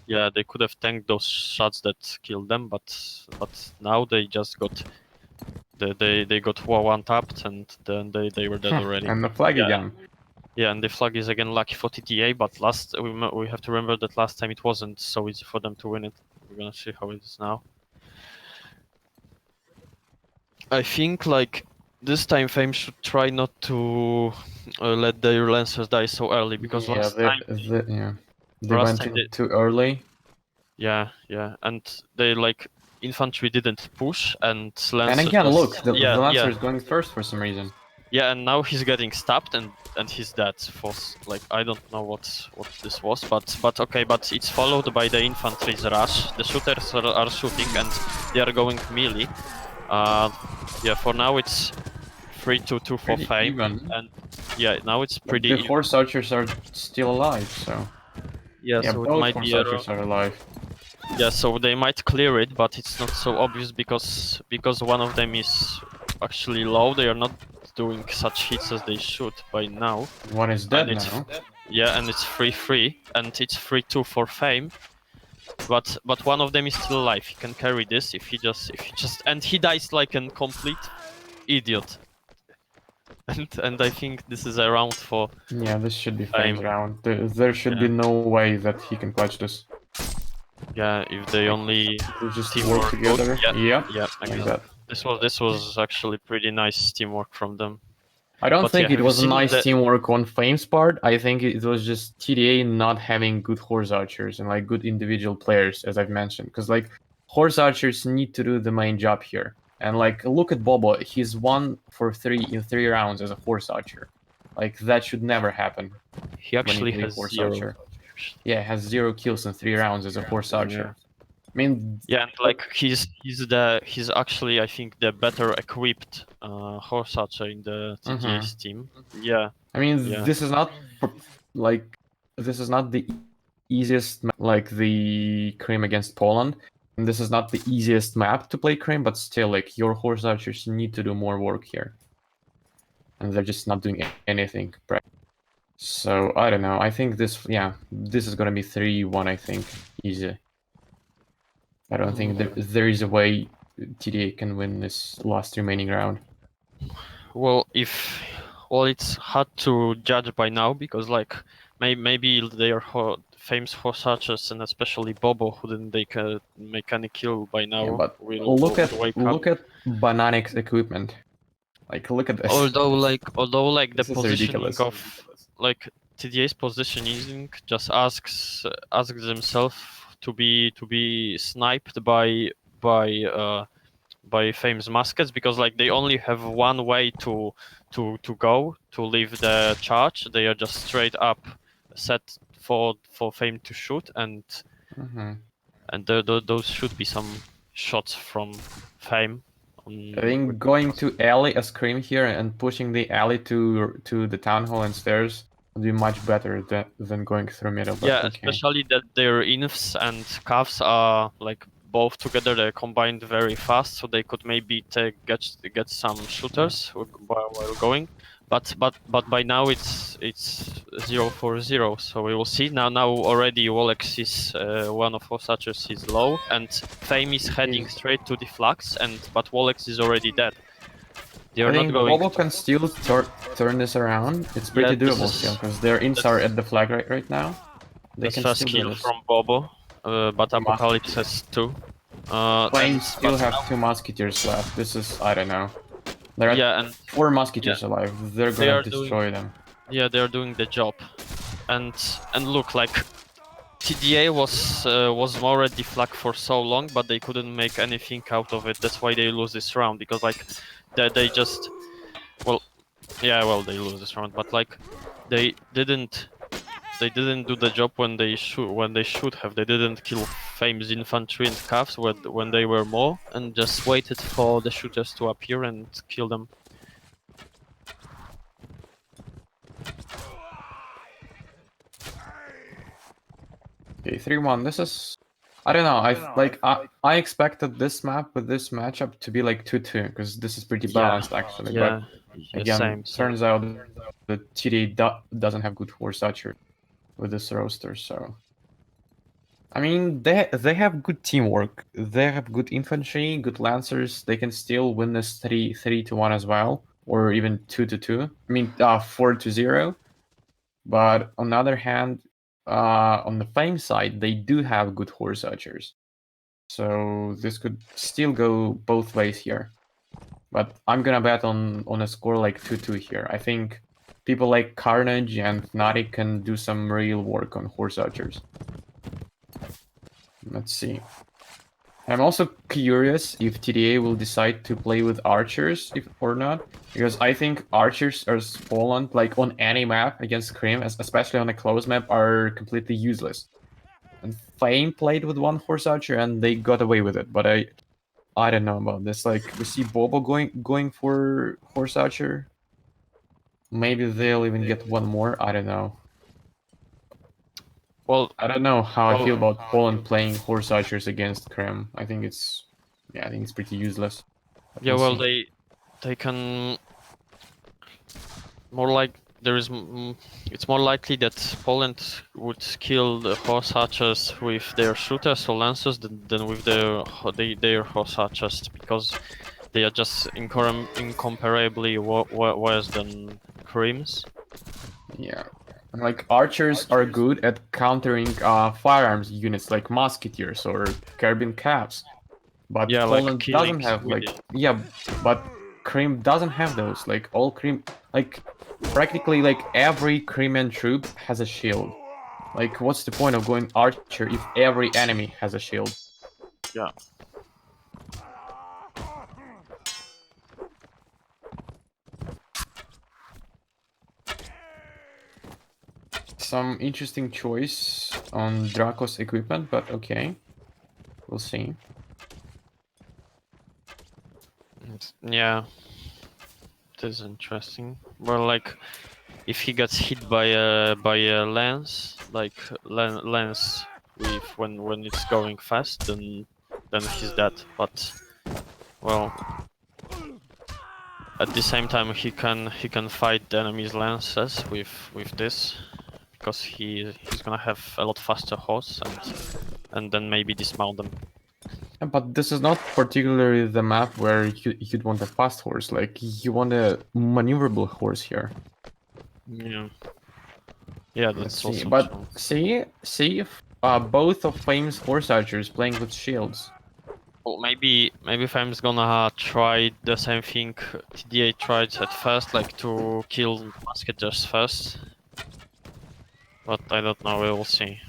Yeah, they could have tanked those shots that killed them, but now they just got they got one tapped and then they were dead already. And the flag again. Yeah, and the flag is again lucky for TDA, but we have to remember that last time it wasn't so easy for them to win it. We're gonna see how it is now. I think like this time Fame should try not to let their lancers die so early because last time they went in too early. Yeah, and they like infantry didn't push and lancers. And again, look, the lancer is going first for some reason. Yeah, and now he's getting stabbed and he's dead for like I don't know what this was, but okay, but it's followed by the infantry's rush. The shooters are shooting and they are going melee. Yeah, for now it's 3-2 for Fame, even. and yeah, now it's pretty. The horse archers are still alive, so yeah, so both it might horse be archers are alive. Yeah, so they might clear it, but it's not so obvious because one of them is actually low. They are not doing such hits as they should by now. One is dead now. Yeah, and it's 3-3, and it's 3-2 for Fame. But one of them is still alive. He can carry this if he just and he dies like a complete idiot. And I think this is a round for. Yeah, this should be Fame's round. There should be no way that he can clutch this. Yeah, if they only just work together. Yeah, like that. This was actually pretty nice teamwork from them. I don't think it was nice teamwork on Fame's part. I think it was just TDA not having good horse archers and like good individual players, as I've mentioned. Because like horse archers need to do the main job here. And like look at Bobo, he's 1 for 3 in 3 rounds as a horse archer. Like that should never happen. He actually has horse 0. Archer. Yeah, has 0 kills in 3 rounds as a horse archer. I mean, yeah, and like he's actually I think the better equipped horse archer in the TDA's team. Yeah. I mean, this is not the easiest like the Krim against Poland. And this is not the easiest map to play Krim, but still, like your horse archers need to do more work here, and they're just not doing anything. So I don't know. I think this is gonna be 3-1. I think easy. I don't think there is a way TDA can win this last remaining round. Well, it's hard to judge by now because like maybe they are famous horse archers and especially Bobo who didn't make any kill by now. Yeah, but look at Bananic's equipment. Like look at this. Although the positioning of like TDA's positioning just asks themselves to be sniped by Fame's muskets because like they only have one way to go to leave the charge. They are just straight up set for Fame to shoot and those should be some shots from Fame. I think going to alley as Krim here and pushing the alley to the town hall and stairs would be much better than going through middle. Yeah, especially that their infs and calves are like both together. They're combined very fast, so they could maybe get some shooters while going. But by now it's 0-0, so we will see. Now already Wolex is one of our archers is low, and Fame is heading straight to the flags, but Wolex is already dead. They are not going. Bobo can still turn this around. It's pretty doable still because their ints are at the flag right now. They can first kill from Bobo, but Apocalypse has 2. Flames still have 2 musketeers left. This is I don't know. There are 4 musketeers alive. They're gonna destroy them. Yeah, they're doing the job, and look like TDA was already flag for so long, but they couldn't make anything out of it. That's why they lose this round because like they just they lose this round, but like they didn't do the job when they should have. They didn't kill Fame's infantry and calves when they were more, and just waited for the shooters to appear and kill them. Okay, 3-1. This is I don't know. I expected this map with this matchup to be like 2-2 because this is pretty balanced actually. Yeah. But again, turns out the TDA doesn't have good horse archer with this roster, so I mean, they have good teamwork. They have good infantry, good lancers. They can still win this 3-1 as well, or even 2-2. I mean, 4-0. But on the other hand, on the Flame side, they do have good horse archers. So this could still go both ways here. But I'm gonna bet on a score like 2-2 here. I think people like Carnage and Nari can do some real work on horse archers. Let's see. I'm also curious if TDA will decide to play with archers or not, because I think archers are Poland, like on any map against Krim, especially on a close map, are completely useless. And Flame played with one horse archer and they got away with it, but I don't know about this. Like we see Bobo going for horse archer. Maybe they'll even get one more. I don't know. Well, I don't know how I feel about Poland playing horse archers against Krim. I think it's pretty useless. But yeah, we'll well, see. they can more like it's more likely that Poland would kill the horse archers with their shooters or lancers than with their horse archers, because they are just incomparably worse than Krims. Yeah. And like archers are good at countering firearms units like musketeers or carbine caps. But Yeah, like Poland doesn't killing have but Krim doesn't have those. Like all Krim, like practically like every Crimean troop has a shield. Like what's the point of going archer if every enemy has a shield? Yeah. Some interesting choice on Draco's equipment, but okay. We'll see. Yeah, it is interesting. Well, like if he gets hit by a lance, like lance with when it's going fast, then he's dead. But well, at the same time he can fight the enemy's lances with this, because he's gonna have a lot faster horse and then maybe dismount them. Yeah, but this is not particularly the map where you'd want a fast horse. Like you want a maneuverable horse here. Yeah. Yeah, Let's that's see. also But true. see if both of Flame's horse archers playing with shields. Well, maybe Fame's gonna try the same thing TDA tried at first, like to kill musketeers first. But I don't know, we will see.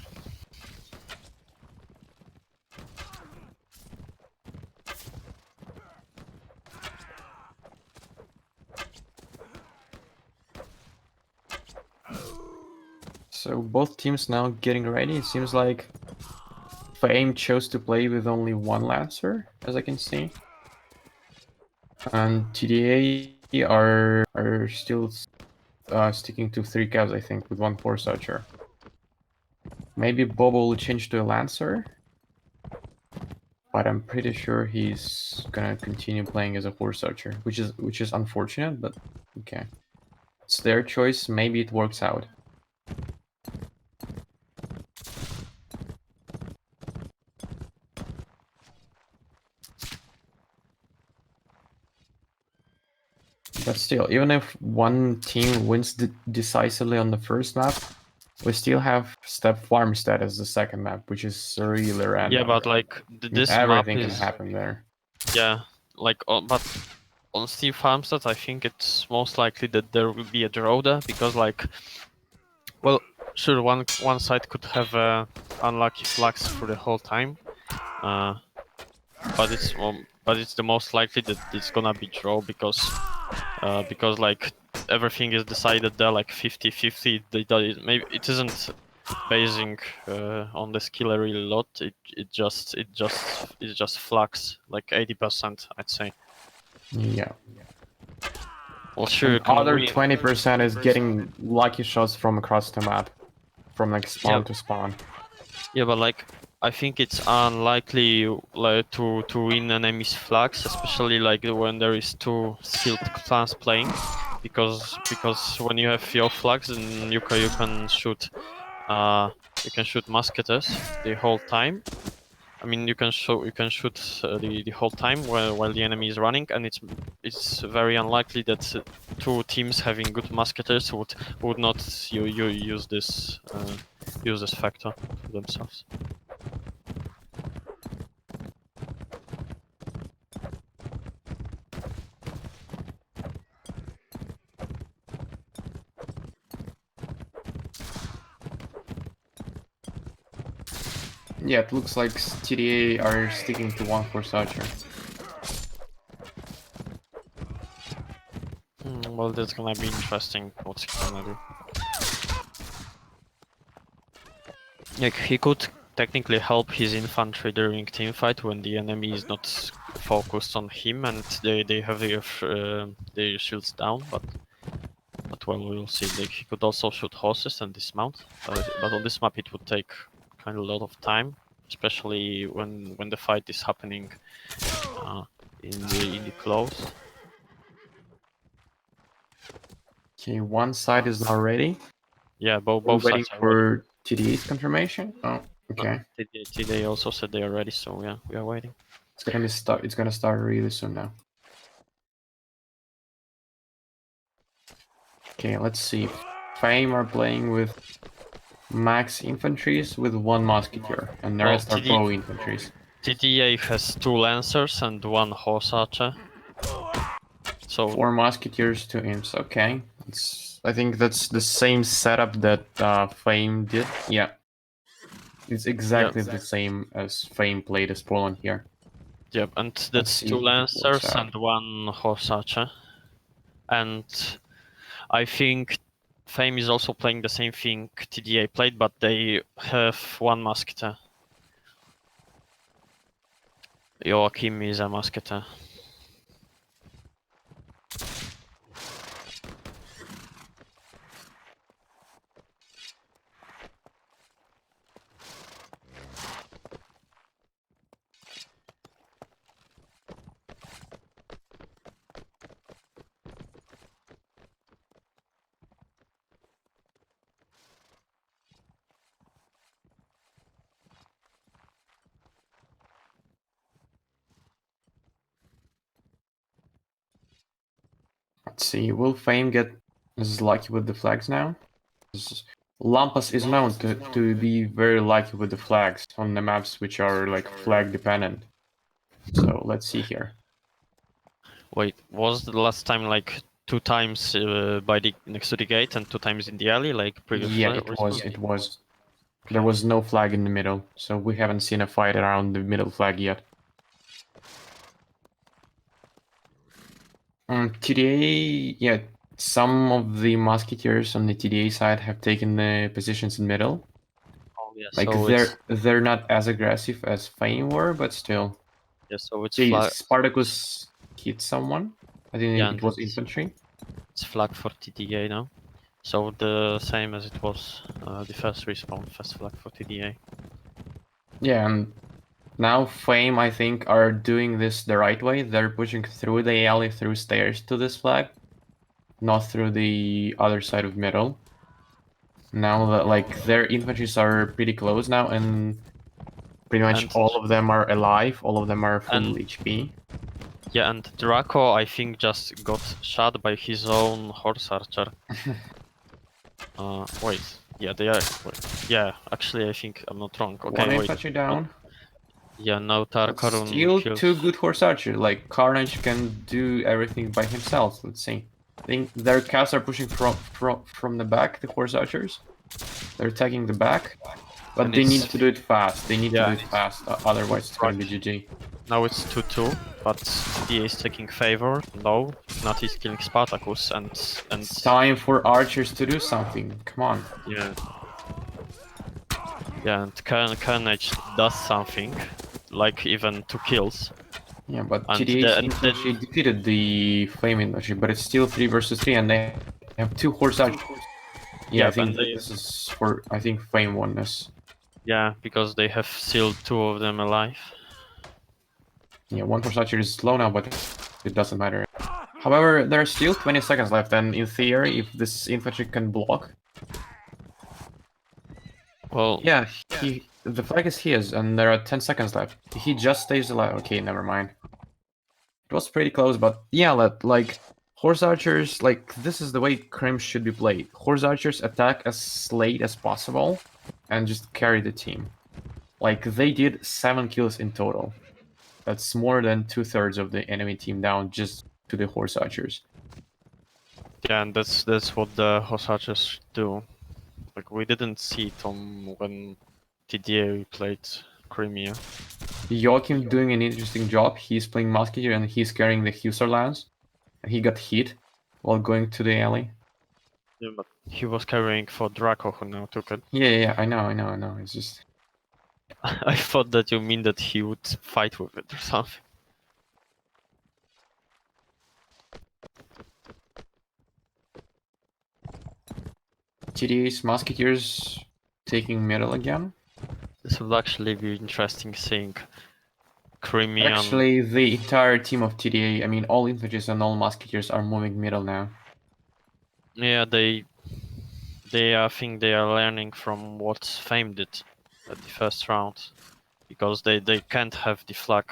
So both teams now getting ready. It seems like Flame chose to play with only one lancer, as I can see. And TDA are still sticking to 3 cabs, I think, with one horse archer. Maybe Bobo will change to a lancer, but I'm pretty sure he's gonna continue playing as a horse archer, which is unfortunate, but okay. It's their choice. Maybe it works out. But still, even if one team wins decisively on the first map, we still have Step Farmstead as the second map, which is really random. Yeah, but like this map Everything can is happen there. yeah, like but on Steve Farmstead, I think it's most likely that there will be a draw there, because like, well, sure, one side could have unlucky flags for the whole time, but it's the most likely that it's gonna be draw, because like everything is decided there like 50-50. Maybe it isn't basing on the skill a really lot. It just flags like 80%, I'd say. Yeah. Well, sure, you And can other win. 20% is getting lucky shots from across the map, from like spawn to spawn. Yeah, but like I think it's unlikely like to win enemy's flags, especially like when there is two skilled clans playing, because when you have your flags, then you can shoot you can shoot musketeers the whole time. I mean, you can shoot the whole time while the enemy is running, and it's very unlikely that two teams having good musketeers would not use this factor to themselves. Yeah, it looks like TDA are sticking to one force archer. Well, that's gonna be interesting. What's he gonna do? Like, he could technically help his infantry during teamfight when the enemy is not focused on him and they have their shields down, but well, we'll see. Like, he could also shoot horses and dismount, but on this map it would take kind of a lot of time, especially when the fight is happening in the close. Okay, one side is now ready. Yeah, both waiting sides are for TDA's confirmation. Oh, okay. TDA also said they are ready, so yeah, we are waiting. It's gonna start really soon now. Okay, let's see. Fame are playing with max infantries with one musketeer, and the rest are bow infantries. TDA has 2 lancers and 1 horse archer. So 4 musketeers, 2 imps. Okay, I think that's the same setup that Fame did. Yeah, it's exactly the same as Fame played as Poland here. Yep, and that's 2 lancers and 1 horse archer. And I think Fame is also playing the same thing TDA played, but they have 1 musketeer. Joachim is a musketeer. Let's see, will Fame get lucky with the flags now? Lampas is known to be very lucky with the flags on the maps which are like flag dependent. So let's see here. Wait, was the last time like 2 times by the next to the gate and 2 times in the alley, like previously? Yeah, it was. There was no flag in the middle, so we haven't seen a fight around the middle flag yet. TDA, yeah, some of the musketeers on the TDA side have taken the positions in middle. Oh, yeah, like so they're not as aggressive as Fame were, but still. yeah, so it's Spartacus hit someone. I think it was infantry. It's flag for TDA now. So the same as it was the first respawn, first flag for TDA. Yeah, and now Fame, I think, are doing this the right way. They're pushing through the alley, through stairs to this flag, not through the other side of middle. Now that like their infantries are pretty close now, and pretty much all of them are alive. All of them are full HP. Yeah, and Draco, I think, just got shot by his own horse archer. Wait, yeah, they are. Wait, yeah, actually, I think I'm not wrong. Okay, One wait. infantry down. Yeah, now Tarkarun still kills. 2 good horse archers. Like Carnage can do everything by himself. Let's see. I think their cats are pushing from the back. The horse archers. They're attacking the back, but and they need to do it fast. They need to do it fast. Otherwise, it's gonna be GG. Now it's 2-2, but TDA is taking favor. No, not he's killing Spartacus, and it's time for archers to do something. Come on. Yeah. Yeah, and Carnage does something, like even 2 kills. Yeah, but TDA infantry defeated the Flame infantry, but it's still 3 versus 3, and they have 2 horse archers. Yeah, I think this is for Flame won this. Yeah, because they have still 2 of them alive. Yeah, 1 horse archer is slow now, but it doesn't matter. However, there are still 20 seconds left, and in theory, if this infantry can block, Well, Yeah, the flag is his, and there are 10 seconds left. He just stays alive. Okay, never mind. It was pretty close, but yeah, like horse archers, like this is the way Crim should be played. Horse archers attack as late as possible, and just carry the team. Like they did 7 kills in total. That's more than 2/3 of the enemy team down just to the horse archers. yeah, and that's what the horse archers do. Like we didn't see it on when TDA played Crimea. Joachim doing an interesting job. He's playing Musketeer and he's carrying the Hussar lance. And he got hit while going to the alley. Yeah, but he was carrying for Draco, who now took it. Yeah, I know. It's just I thought that you mean that he would fight with it or something. TDA's Musketeers taking middle again. This would actually be interesting seeing Crimean. Actually, the entire team of TDA, I mean all infantries and all Musketeers are moving middle now. Yeah, they I think they are learning from what Fame did at the first round. Because they can't have the flag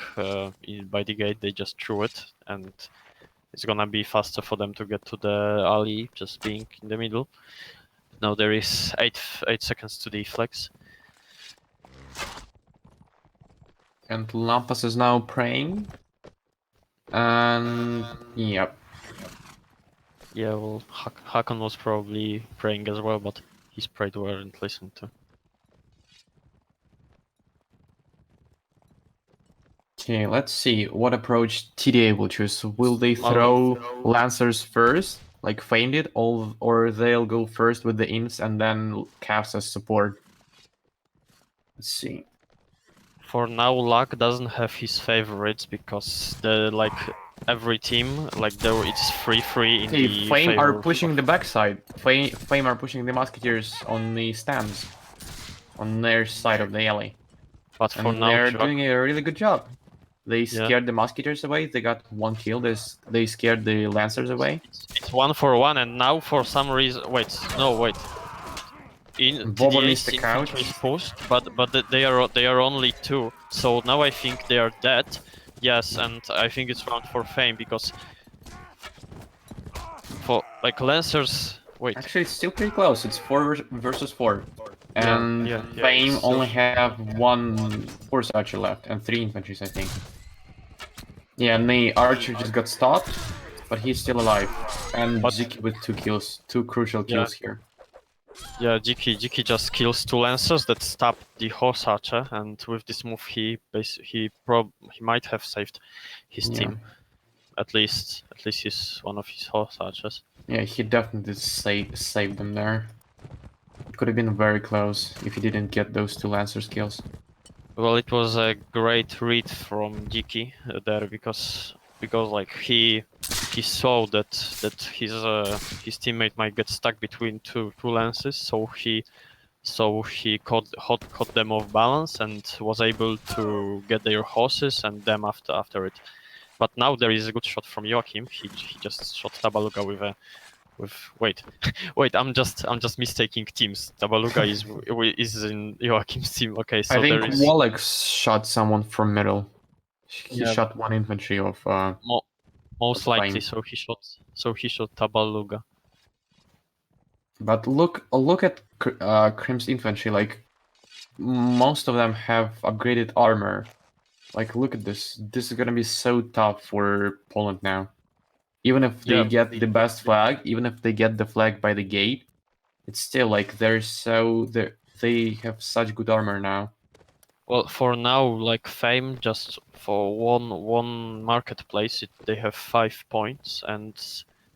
by the gate, they just threw it, and it's gonna be faster for them to get to the alley just being in the middle. Now there is 8 seconds to the flags. And Lampas is now praying. And yep. Yeah, well, Hakon was probably praying as well, but his prayed weren't listened to. Okay, let's see what approach TDA will choose. Will they throw Lancers first, like Feigned it, or they'll go first with the Imps and then Cavs as support? Let's see. For now, Luck doesn't have his favorites because every team though it's 3-3 in Okay, the Fame favor are pushing the backside. Fame are pushing the Musketeers on the stands, on their side of the alley. But for And now, they're doing a really good job. They Yeah. scared the Musketeers away. They got 1 kill. They scared the Lancers away. it's 1-for-1, and now for some reason, wait. In Boba TDA's missed the couch. infantry is pushed, but they are only 2. So now I think they are dead. Yes, and I think it's round for Fame because for like Lancers. Wait. Actually, it's still pretty close. It's 4 versus 4. And yeah, Fame it's only still- have 1 horse archer left and 3 infantries, I think. Yeah, and the archer just got stopped, but he's still alive. And Ziki with 2 kills, 2 crucial kills here. Yeah, Jiki just kills 2 lancers that stab the horse archer, and with this move he might have saved his team. At least he's one of his horse archers. Yeah, he definitely saved them there. It could have been very close if he didn't get those 2 Lancer skills. Well, it was a great read from Jiki there because like he saw that his teammate might get stuck between two lances, so he caught them off balance and was able to get their horses and them after it. But now there is a good shot from Joachim. He just shot Tabaluga with wait, I'm just mistaking teams. Tabaluga is in Joachim's team. Okay, so I think there is Wallach shot someone from middle. He Yeah. shot 1 infantry of most That's likely. fine. So he shot Tabaluga. But look at Crim's infantry, like most of them have upgraded armor. Like look at this. This is gonna be so tough for Poland now. Even if they get the best flag, even if they get the flag by the gate, it's still like they have such good armor now. Well, for now, like Fame, just for one marketplace, they have 5 points, and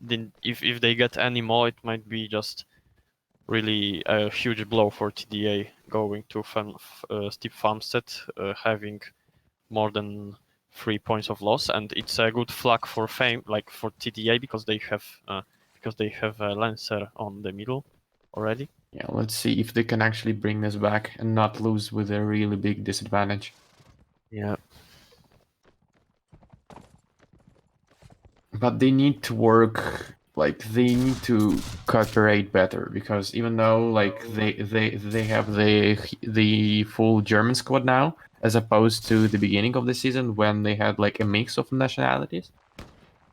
then if they get any more, it might be just really a huge blow for TDA going to Steep Farmstead, having more than 3 points of loss, and it's a good flag for Fame, like for TDA, because they have a Lancer on the middle already. Yeah, let's see if they can actually bring this back and not lose with a really big disadvantage. Yeah. But they need to work like they need to cooperate better, because even though like they have the full German squad now, as opposed to the beginning of the season when they had like a mix of nationalities.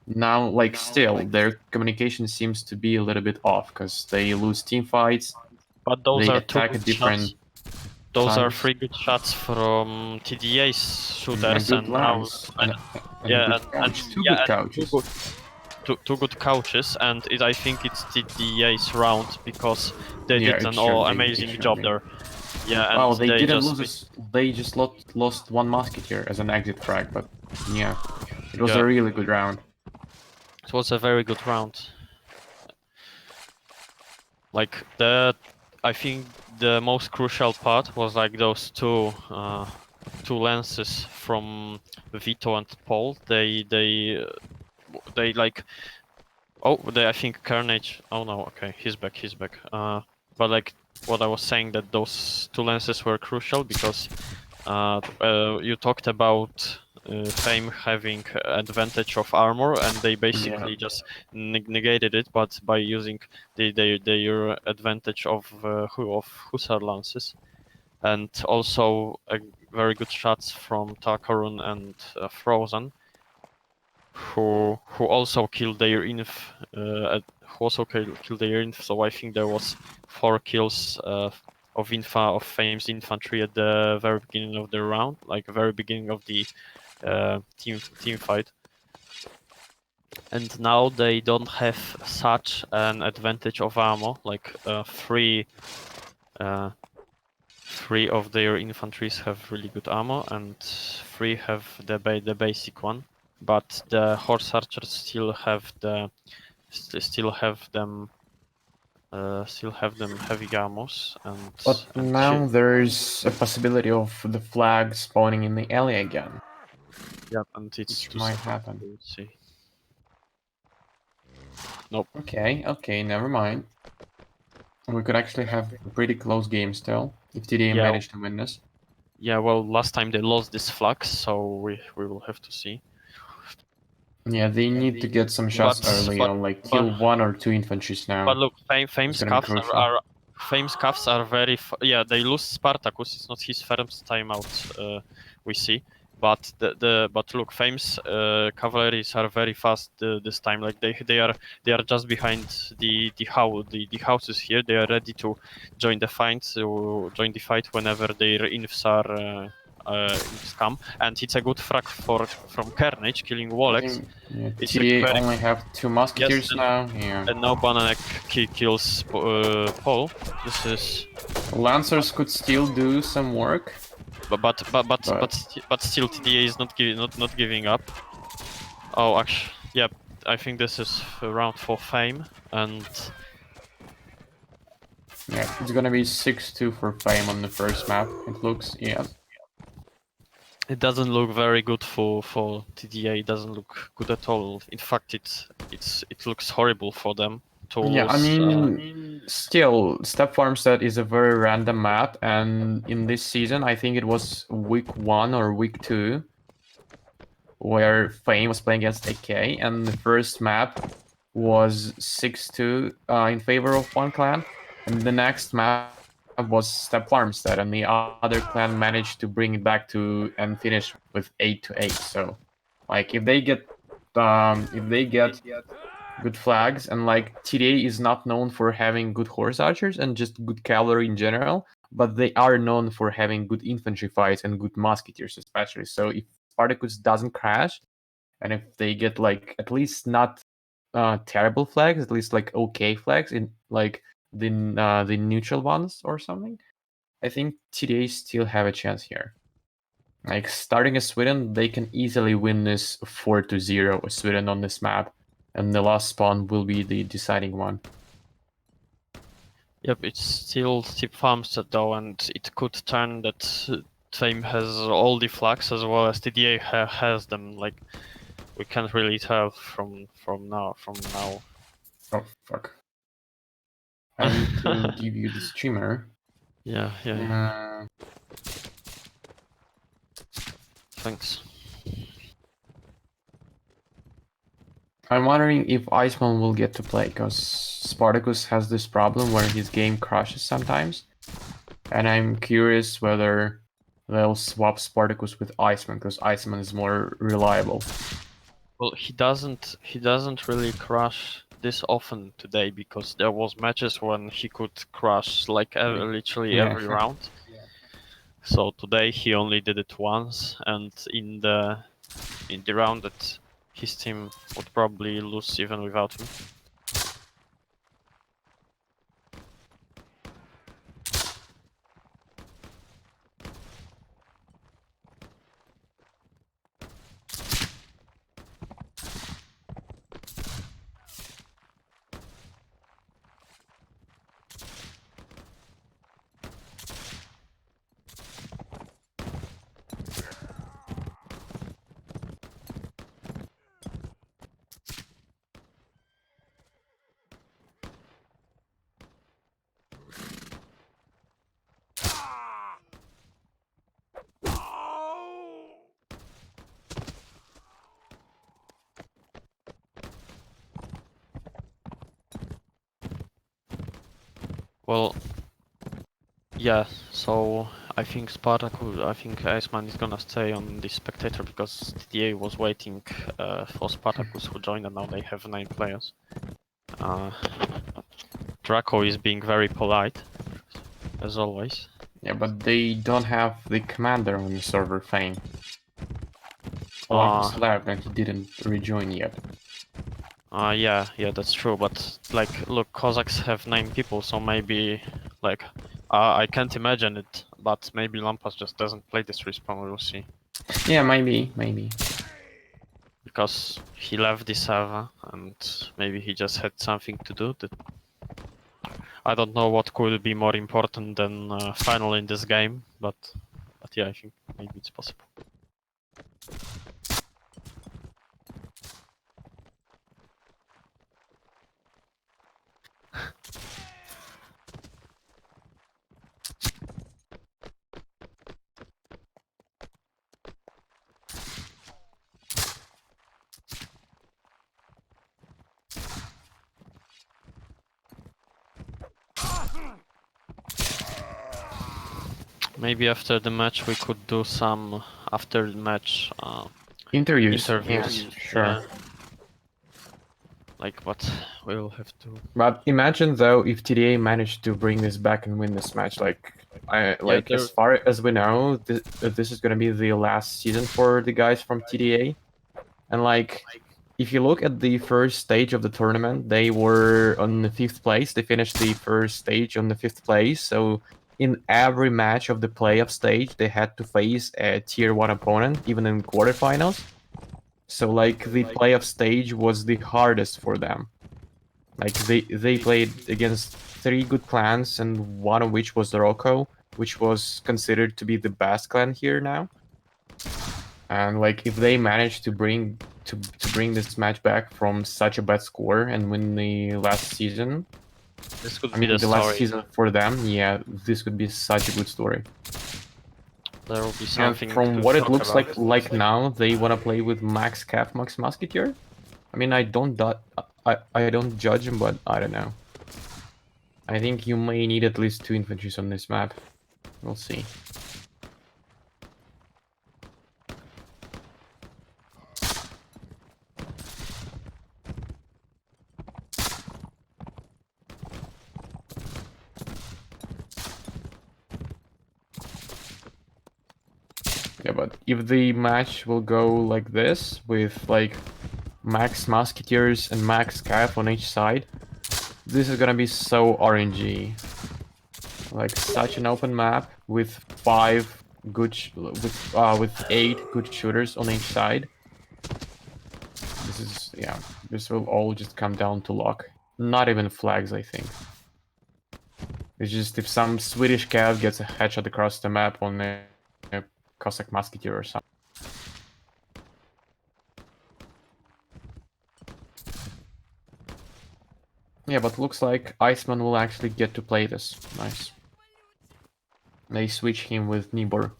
Now, like, still, their communication seems to be a little bit off, because they lose team fights, But those they are two attack good at different shots. Those are times. 3 good shots from TDA's And a shooters, good and now lance, and a yeah, good couch. Two yeah, good and couches. two good couches, and I think it's TDA's round because they Yeah, did it an should be. It amazing should job be. there. Yeah, and Well, they they didn't just lose this. They just lost one musketeer as an exit frag, but yeah, it was yeah, a really good round. it was a very good round. Like I think the most crucial part was like those two lenses from Vito and Paul. They like I think Carnage. Oh no, okay, he's back. But like what I was saying, that those two lenses were crucial because you talked about Fame having advantage of armor, and they basically just negated it, but by using their advantage of Hussar lances, and also very good shots from Takarun and Frozen, who also killed their who also killed their inf. So I think there was 4 kills of Fame's infantry at the very beginning of the round, like very beginning of the team fight. And now they don't have such an advantage of ammo, like 3 of their infantries have really good ammo, and 3 have the basic one. But the horse archers still have them heavy ammos, But and now there's a possibility of the flag spawning in the alley again, yeah, and it's which too might slow. happen. We'll see. Nope. Okay, never mind. We could actually have a pretty close game still, if TDA Yeah, managed to win this. yeah. Well, last time they lost this flag, so we will have to see. Yeah, they need to get some shots early on, like but kill 1 or 2 infantries but now. look, It's Fame's gonna be cuffs crucial. Fame's cuffs are very yeah. They lose Spartacus. It's not his first time out. We see, but but look, Fame's cavalries are very fast this time. Like they are just behind the houses here. They are ready to join the fight whenever their infs are. Infs come, and it's a good frag from Carnage killing I Wolex. think yeah, It's a TDA very only have 2 yes, musketeers now. Yeah. and now Bananek kills Paul. This is, Lancers could still do some work, but but still TDA is not giving up. Oh, actually, yeah, I think this is a round for Fame, and yeah, it's gonna be 6-2 for Fame on the first map. It looks, yeah. it doesn't look very good for TDA. It doesn't look good at all. In fact, it looks horrible for them to Yeah, I lose. mean, still, Step Farmstead is a very random map, and in this season, I think it was week 1 or week 2, where Fame was playing against AK, and the first map was 6-2 in favor of one clan, and the next map was Step Farmstead, and the other clan managed to bring it back to and finish with 8-8. So, like, if they get good flags, and like TDA is not known for having good horse archers and just good cavalry in general, but they are known for having good infantry fights and good musketeers especially. So if Spartacus doesn't crash, and if they get like at least not terrible flags, at least like okay flags in like the neutral ones or something, I think TDA still have a chance here. Like starting as Sweden, they can easily win this 4-0 with Sweden on this map, and the last spawn will be the deciding one. Yep, it's still Step Farmstead though, and it could turn that Fame has all the flags as well as TDA has them. Like, we can't really tell from now. Oh fuck! I need to give you the streamer. Yeah. Thanks. I'm wondering if Iceman will get to play, because Spartacus has this problem where his game crashes sometimes. And I'm curious whether they'll swap Spartacus with Iceman, because Iceman is more reliable. Well, he doesn't really crash this often today, because there was matches when he could crash like literally Yeah. every round. So today he only did it once, and in the round that his team would probably lose even without him. Well, yeah, so I think Iceman is gonna stay on the spectator, because TDA was waiting for Spartacus, who joined, and now they have 9 players. Draco is being very polite, as always. Yeah, but they don't have the commander on the server, Fane. Olympus left and he didn't rejoin yet. Yeah, that's true, but like, look, Cossacks have 9 people, so maybe, like, I can't imagine it, but maybe Lampas just doesn't play this respawn, we'll see. Yeah, maybe. Because he left the server, and maybe he just had something to do. I don't know what could be more important than final in this game, but yeah, I think maybe it's possible. Maybe after the match we could do some after the match Interviews. interviews. Yeah, sure. Yeah. Like, but we'll have to. But imagine though if TDA managed to bring this back and win this match. As far as we know, this is gonna be the last season for the guys from TDA. And like, if you look at the first stage of the tournament, they were on the 5th place. They finished the first stage on the 5th place. So in every match of the playoff stage, they had to face a tier 1 opponent, even in quarterfinals. So like the playoff stage was the hardest for them. Like they played against 3 good clans, and one of which was Rocco, which was considered to be the best clan here now. And like if they managed to bring this match back from such a bad score and win the last season, This could be the the story. last season for them, yeah, this could be such a good story. There will be something. And from to what it talk looks about. like now, they want to play with Max Cav, Max Musketeer. I mean, I don't judge him, but I don't know. I think you may need at least 2 infantries on this map. We'll see. Yeah, but if the match will go like this, with like Max Musketeers and Max Cav on each side, this is gonna be so RNG. Like such an open map with 5 good with 8 good shooters on each side. This will all just come down to luck. Not even flags, I think. It's just if some Swedish Cav gets a headshot across the map on a Cossack Musketeer or something. Yeah, but looks like Iceman will actually get to play this. Nice. They switch him with Nibor.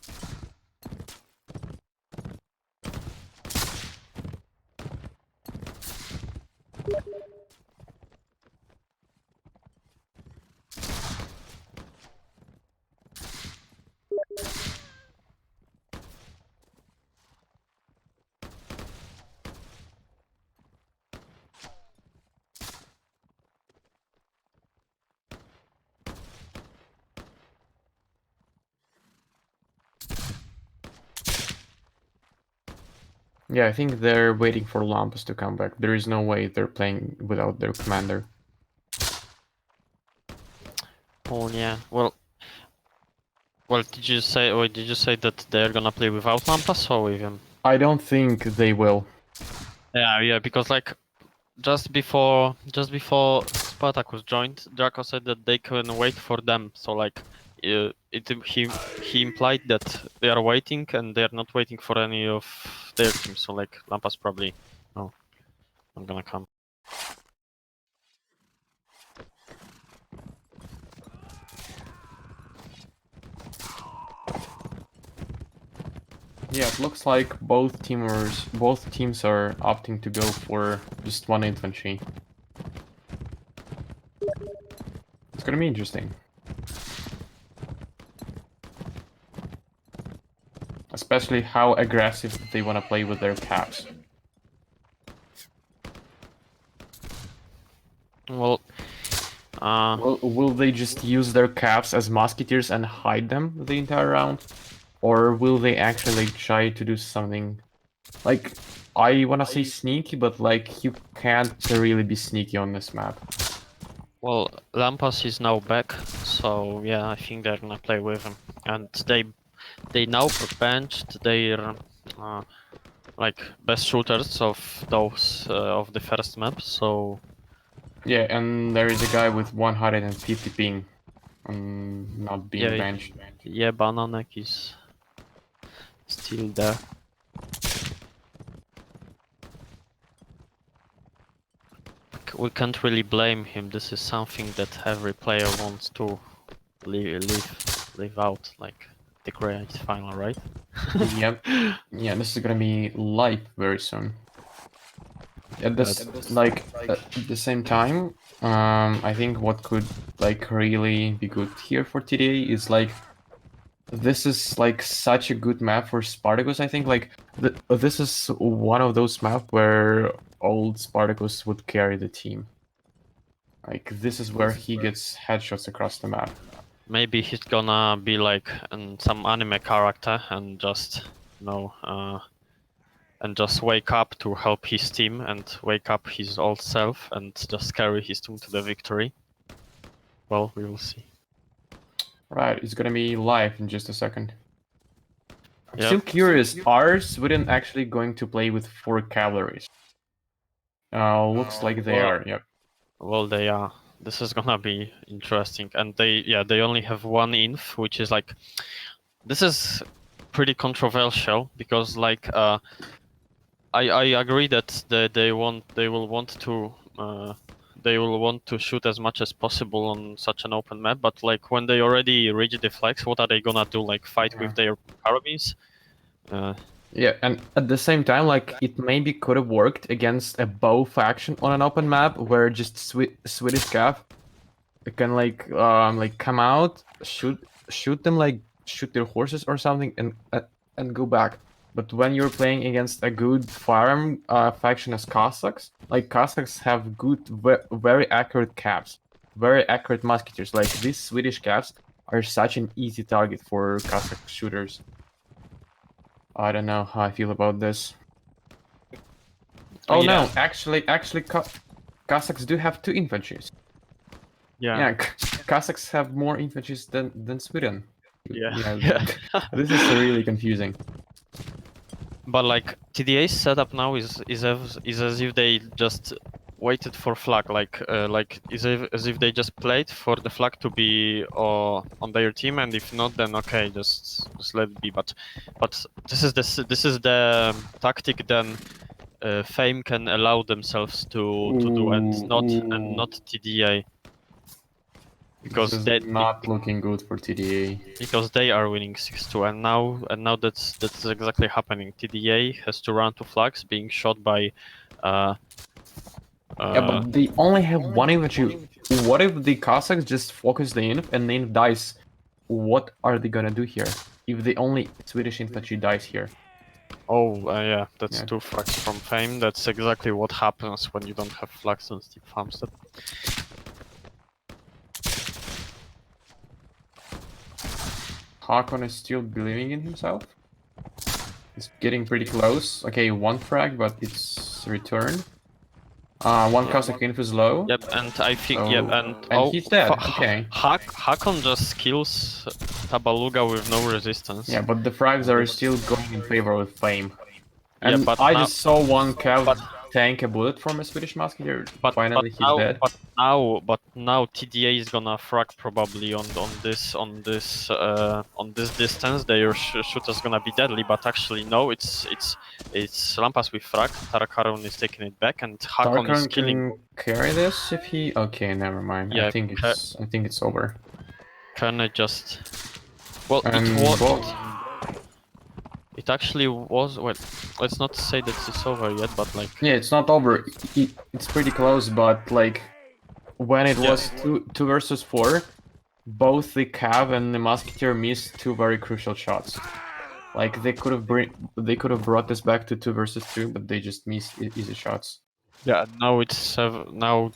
Yeah, I think they're waiting for Lampus to come back. There is no way they're playing without their commander. Oh yeah. Well, did you say? Wait, did you say that they're gonna play without Lampas or with him? I don't think they will. Yeah, because like just before Spartacus joined, Draco said that they can wait for them. So like, he implied that they are waiting and they are not waiting for any of their teams. So like, Lampas probably no, not gonna come. Yeah, it looks like both teams are opting to go for just one infantry. It's gonna be interesting. Especially how aggressive they want to play with their caps. Well, Will they just use their caps as musketeers and hide them the entire round? Or will they actually try to do something? Like, I wanna say sneaky, but like, you can't really be sneaky on this map. well, Lampas is now back, so yeah, I think they're gonna play with him, and they now benched their like best shooters of those of the first map. So Yeah, and there is a guy with 150 ping, not being yeah, benched. yeah, Bananek is still there. We can't really blame him. This is something that every player wants to live out, like the great final, right? Yep. Yeah, this is gonna be live very soon. At this, like, at the same time, I think what could like really be good here for TDA is like this is like such a good map for Spartacus. I think like this is one of those maps where old Spartacus would carry the team. Like this is where he gets headshots across the map. Maybe he's gonna be like some anime character and just and just wake up to help his team and wake up his old self and just carry his team to the victory. Well, we will see. Right, it's gonna be live in just a second. I'm Yep. still curious, are Sweden actually going to play with 4 cavalries? Looks like they are, yep. Well, they are. This is gonna be interesting, and they only have one inf, which is like, this is pretty controversial because like I agree that they will want to shoot as much as possible on such an open map, but like when they already reach the flags, what are they gonna do? Like fight with their carabines? Yeah, and at the same time, like it maybe could have worked against a bow faction on an open map where just Swedish Cav can like come out, shoot them, like shoot their horses or something, and go back. But when you're playing against a good firearm faction as Cossacks, like Cossacks have good, very accurate caps, very accurate musketeers. Like these Swedish caps are such an easy target for Cossack shooters. I don't know how I feel about this. Oh Yeah. no, actually, Cossacks do have 2 infantries. Yeah, Cossacks have more infantries than Sweden. Yeah. This is really confusing. But like TDA's setup now is as if they just waited for flag, like as if they just played for the flag to be on their team, and if not, then okay, just let it be. But this is the tactic then Fame can allow themselves to do, and not TDA. Because this is they not looking good for TDA. because they are winning 6-2, and now that's exactly happening. TDA has to run to flags, being shot by Yeah, but they only have one infantry. What if the Cossacks just focus the inf and the inf dies? What are they gonna do here? If the only Swedish infantry dies here? Oh, yeah, that's Yeah. 2 frags from Fame. That's exactly what happens when you don't have flags on Steep Farmstead. Hakon is still believing in himself. He's getting pretty close. Okay, 1 frag, but it's returned. One Cossack inf is low. Yep, and I think, So- yep, and he's dead, okay. Hakon just kills Tabaluga with no resistance. Yeah, but the frags are still going in favor of Fame. Yeah, And but I now- just saw one Cav tank a bullet from a Swedish musketeer. Finally, he's dead. But now TDA is gonna frag probably on this distance. Their shooter's gonna be deadly, but actually no, it's Lampas with frag. Tarakarun is taking it back, and Hakon is Tarkhan killing. can carry this if he. Okay, never mind. Yeah, I think it's over. Can I just? Well, And it was. well- It actually was. Well, let's not say that it's over yet, but like. Yeah, it's not over. It's pretty close, but like when it was two versus 4, both the Cav and the Musketeer missed 2 very crucial shots. Like they could have brought this back to 2 versus 2, but they just missed easy shots. Yeah, now it's 7. Now,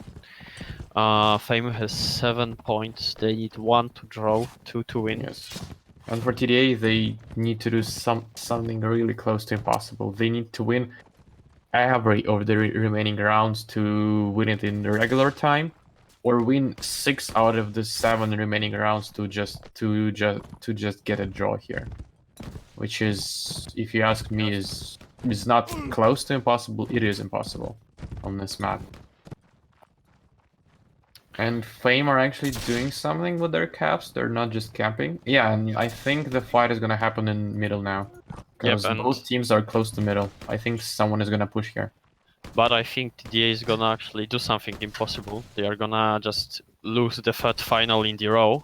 Fame has 7 points. They need 1 to draw, 2 to win. Yes. And for TDA, they need to do something really close to impossible. They need to win every of the remaining rounds to win it in the regular time, or win 6 out of the 7 remaining rounds to just get a draw here, which is, if you ask me, is not close to impossible. It is impossible on this map. And Fame are actually doing something with their caps. They're not just camping. Yeah, and I think the fight is gonna happen in middle now. Because and- both teams are close to middle. I think someone is gonna push here. But I think TDA is gonna actually do something impossible. They are gonna just lose the 3rd final in the row.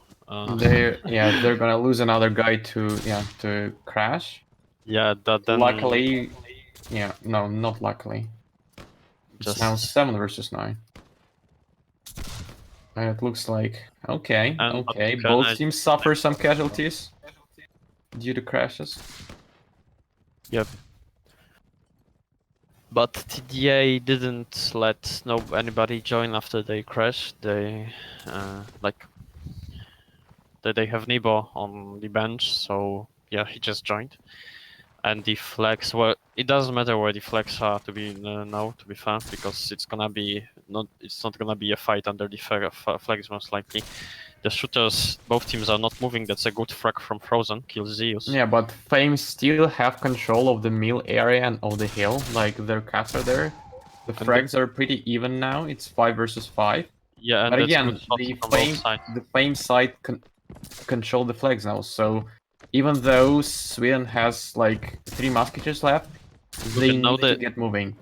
They're gonna lose another guy to crash. Yeah, that then. Luckily, no, not luckily. It's Just- now 7 versus 9. And it looks like okay. Can Both I- teams suffer some casualties due to crashes. Yep. But TDA didn't let anybody join after they crashed. They they have Nibo on the bench, so yeah, he just joined. And the flags, well, it doesn't matter where the flags are to be now, to be fair, because it's not gonna be a fight under the flags most likely. The shooters, both teams are not moving. That's a good frag from Frozen, kills Zeus. Yeah, but Fame still have control of the mill area and of the hill. Like their caps are there. The frags are pretty even now. It's 5 versus 5. Yeah, and But that's again, good shots the from both sides. Fame side control the flags now. So even though Sweden has like 3 musketeers left, they now need to get moving.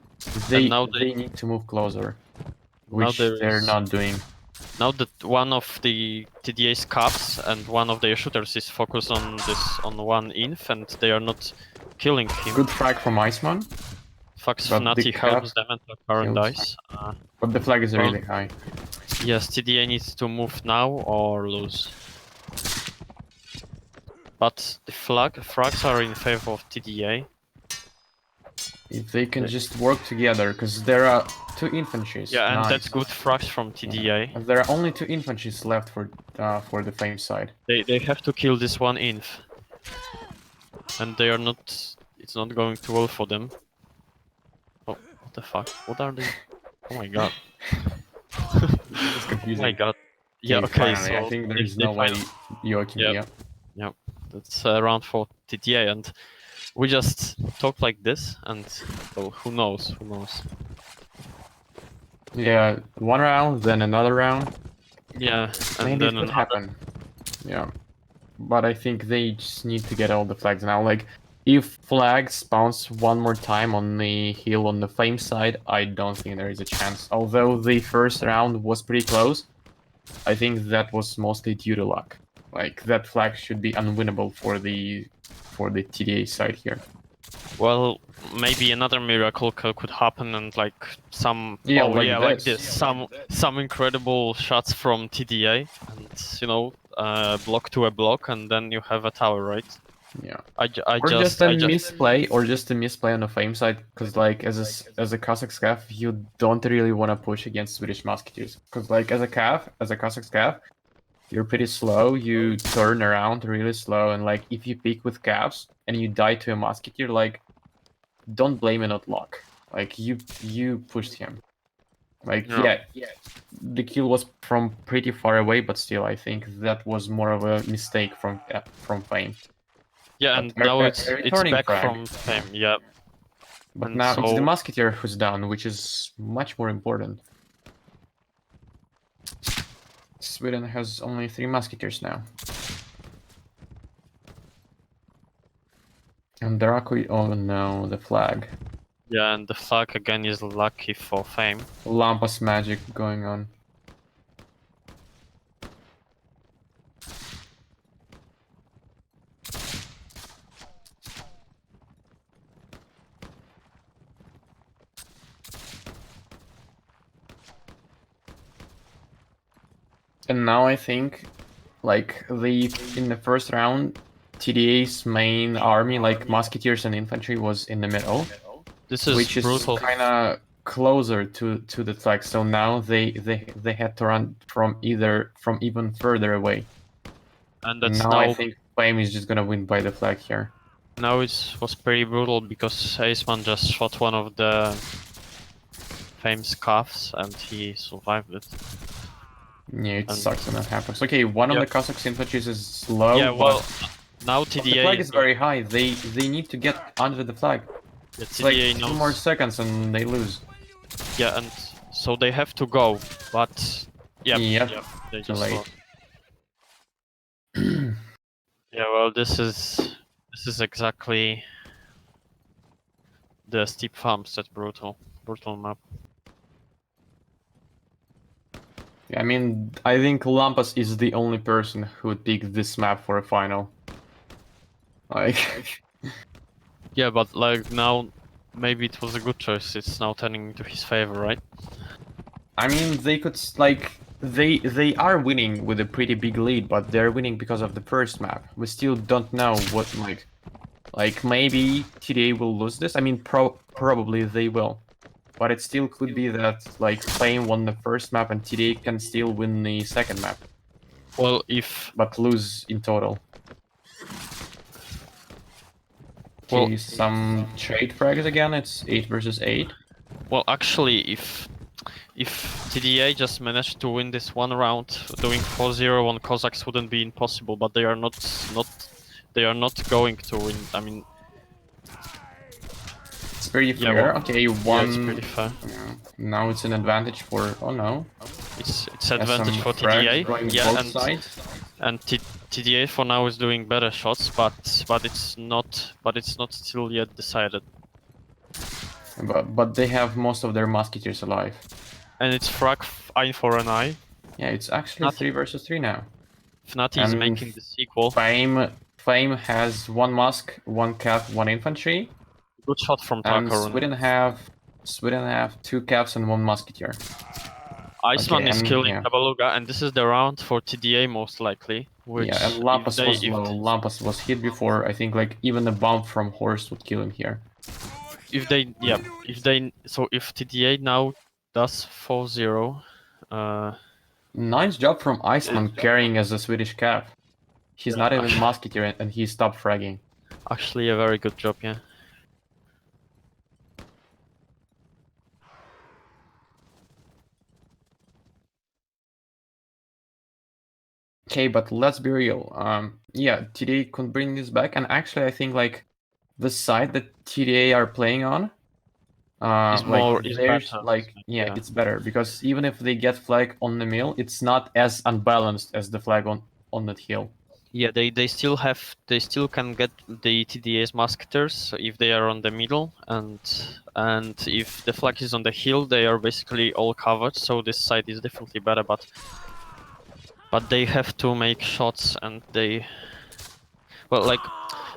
They need to move closer, which they're not doing. Now that one of the TDA's caps and one of their shooters is focused on one inf, and they are not killing him. Good frag from Iceman, Fox but Fnatic the helps them and the current kills. dice. but the flag is really high. Yes, TDA needs to move now or lose. But the frags are in favor of TDA. If they can just work together, because there are 2 infantries. Yeah, and Nice. that's good frags from TDA. And there are only 2 infantries left for the Fame side. They have to kill this one inf. And they are not... It's not going too well for them. Oh, what the fuck? What are they? Oh my god. It's Oh confusing. my god. Yeah, Okay, okay, finally, so... I think they- there's they no way finally- Joachim. Yeah. Yeah. That's round for TTA, and we just talk like this, and well, who knows? Who knows? Yeah, 1 round, then another round. Yeah, and Maybe then it could another. happen. Yeah, but I think they just need to get all the flags now. Like, if flag spawns 1 more time on the hill on the Fame side, I don't think there is a chance. Although the first round was pretty close, I think that was mostly due to luck. Like, that flag should be unwinnable for the TDA side here. Well, maybe another miracle could happen, and like some Yeah, oh like yeah, like this. this, some incredible shots from TDA, and you know, block to a block, and then you have a tower, right? Yeah. I Or just just a misplay, or just a misplay on the Fame side, because like as a Cossack scav, you don't really want to push against Swedish musketeers, because like as a Cossack scav, you're pretty slow. You turn around really slow, and like if you peek with calves and you die to a musketeer, like don't blame it on luck. Like you pushed him. Like Yeah. the kill was from pretty far away, but still, I think that was more of a mistake from Fame. Yeah, But and now it's returning back frag. from Fame, yeah. But And now it's the so musketeer who's down, which is much more important. Sweden has only 3 musketeers now. And Draco, oh no, the flag. yeah, and the flag again is lucky for Fame. Lampas magic going on. And now I think, like, in the first round, TDA's main army, like musketeers and infantry, was in the middle, This is which is brutal. kind of closer to the flag. So now they had to run from even further away. And And that's now I now think Flame is just gonna win by the flag here. now it was pretty brutal because Aceman just shot one of the Fame's calves and he survived it. Yeah, it And- sucks when that happens. Okay, one of Yeah. the Cossacks infantries is slow, yeah, well, but now the TDA flag is very high. They need to get under the flag. yeah, It's like TDA 2 knows. more seconds and they lose. Yeah, and so they have to go, but Yep, they too just late. lost. Yeah, well, this is exactly the steep farms. That brutal map. I mean, I think Lampas is the only person who would pick this map for a final. Like, Yeah, but like now, maybe it was a good choice. It's now turning into his favor, right? I mean, they could like they are winning with a pretty big lead, but they're winning because of the first map. We still don't know what like maybe TDA will lose this. I mean, probably they will, but it still could be that like Flame won the first map and TDA can still win the second map, Well, if but lose in total. Well- Okay, some trade frags again. It's 8 versus 8. well, actually, if TDA just managed to win this one round, doing 4-0 on Cossacks wouldn't be impossible. But they are not going to win. I mean, It's pretty Yeah, fair. well, Okay, yeah, it's pretty fair. Yeah, now it's an advantage for. Oh no. It's Has advantage some for frags TDA. going Yeah, both and sides. TDA for now is doing better shots, but it's not still yet decided. But they have most of their musketeers alive. And it's frag eye for an eye. Yeah, it's actually Not- 3 versus 3 now. Fnatic is And making the sequel. Flame has 1 musk, 1 cav, 1 infantry, Good shot from and Takarun. Sweden have 2 cavs and 1 musketeer. Iceman Okay, is and- killing yeah. Tabaluga, and this is the round for TDA most likely. Which Yeah, and if Lampas they- was if- low. Lampas was hit before. I think like even a bomb from Horst would kill him here. if TDA now does 4-0, Nice job from Iceman carrying as a Swedish cav. He's Yeah. not even musketeer and he stopped fragging. actually a very good job, yeah. Okay, but let's be real. Yeah, TDA could bring this back, and actually, I think like the side that TDA are playing on, Is there's better, like yeah. it's better because even if they get flag on the mill, it's not as unbalanced as the flag on that hill. Yeah, they still can get the TDA's musketeers if they are on the middle, and if the flag is on the hill, they are basically all covered. So this side is definitely better, but they have to make shots, and they, well, like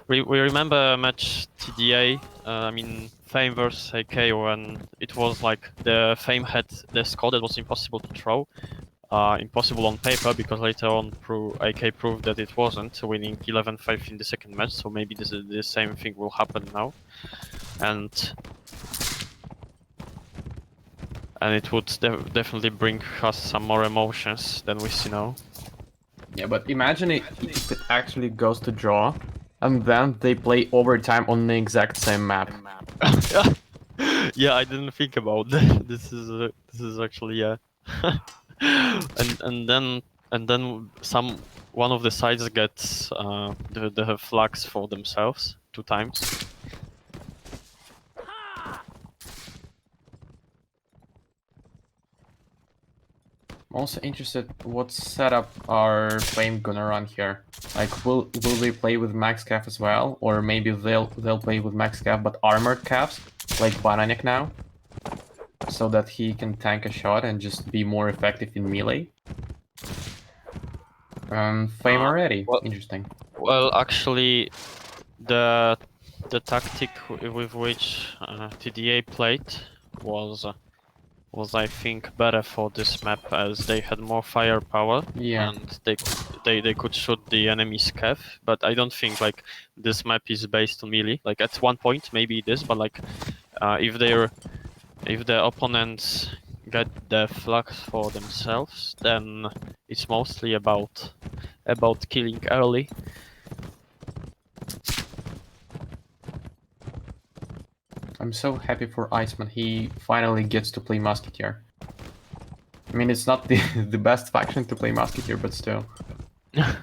we remember a match TDA, I mean Fame versus AK, when it was like the Fame had the score that was impossible to throw. Impossible on paper, because later on AK proved that it wasn't, winning 11-5 in the second match, so maybe the same thing will happen now. And it would definitely bring us some more emotions than we see now. Yeah, but imagine if it actually goes to draw, and then they play overtime on the exact same map. Yeah, I didn't think about that. This is actually, yeah. and then one of the sides gets the flags for themselves 2 times. I'm also interested what setup are Flame gonna run here. Like, will they play with max cap as well, or maybe they'll play with max cap but armored caps, like Bananek now, so that he can tank a shot and just be more effective in melee. Flame already. Well, Interesting. well, actually, the tactic with which TDA played was I think better for this map, as they had more firepower. Yeah. And they could shoot the enemy's cav. But I don't think like this map is based on melee. Like at one point maybe it is, but like if the opponents get the flags for themselves, then it's mostly about killing early. I'm so happy for Iceman. He finally gets to play Musketeer. I mean, it's not the the best faction to play Musketeer, but still.